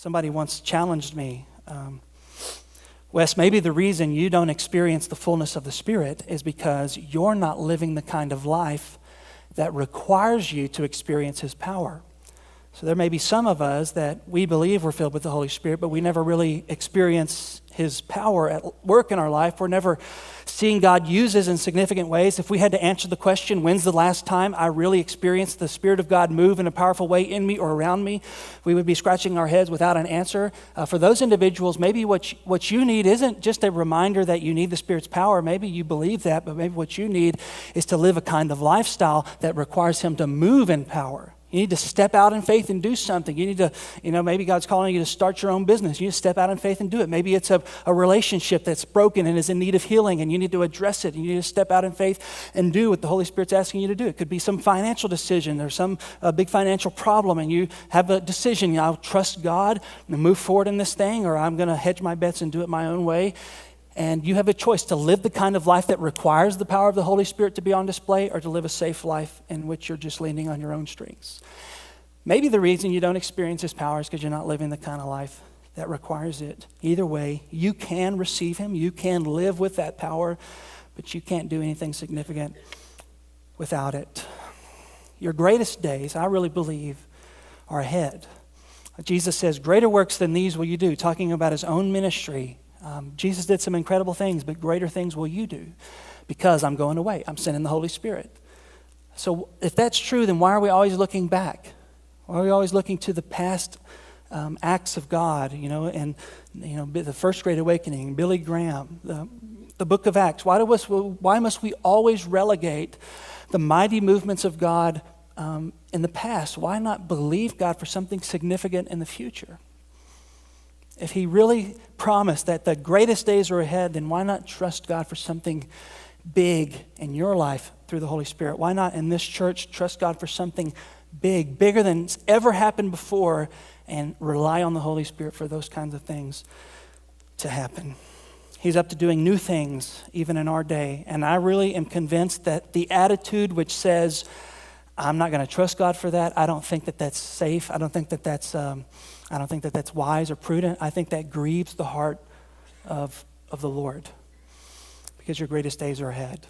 Somebody once challenged me, Wes, maybe the reason you don't experience the fullness of the Spirit is because you're not living the kind of life that requires you to experience His power. So there may be some of us that we believe we're filled with the Holy Spirit, but we never really experience His power at work in our life. We're never seeing God use us in significant ways. If we had to answer the question, when's the last time I really experienced the Spirit of God move in a powerful way in me or around me, we would be scratching our heads without an answer. For those individuals, maybe what you need isn't just a reminder that you need the Spirit's power. Maybe you believe that, but maybe what you need is to live a kind of lifestyle that requires Him to move in power. You need to step out in faith and do something. You need to, maybe God's calling you to start your own business. You need to step out in faith and do it. Maybe it's a relationship that's broken and is in need of healing, and you need to address it. And you need to step out in faith and do what the Holy Spirit's asking you to do. It could be some financial decision or some big financial problem, and you have a decision. I'll trust God and move forward in this thing, or I'm going to hedge my bets and do it my own way. And you have a choice to live the kind of life that requires the power of the Holy Spirit to be on display, or to live a safe life in which you're just leaning on your own strengths. Maybe the reason you don't experience His power is because you're not living the kind of life that requires it. Either way, you can receive Him, you can live with that power, but you can't do anything significant without it. Your greatest days, I really believe, are ahead. Jesus says, greater works than these will you do, talking about His own ministry. Jesus did some incredible things, but greater things will you do because I'm going away. I'm sending the Holy Spirit. So if that's true, then why are we always looking back? Why are we always looking to the past acts of God, the First Great Awakening, Billy Graham, the book of Acts? Why must we always relegate the mighty movements of God in the past? Why not believe God for something significant in the future? If He really promised that the greatest days are ahead, then why not trust God for something big in your life through the Holy Spirit? Why not in this church trust God for something big, bigger than it's ever happened before, and rely on the Holy Spirit for those kinds of things to happen? He's up to doing new things even in our day. And I really am convinced that the attitude which says, I'm not going to trust God for that, I don't think that that's safe. I don't think that that's wise or prudent. I think that grieves the heart of the Lord, because your greatest days are ahead.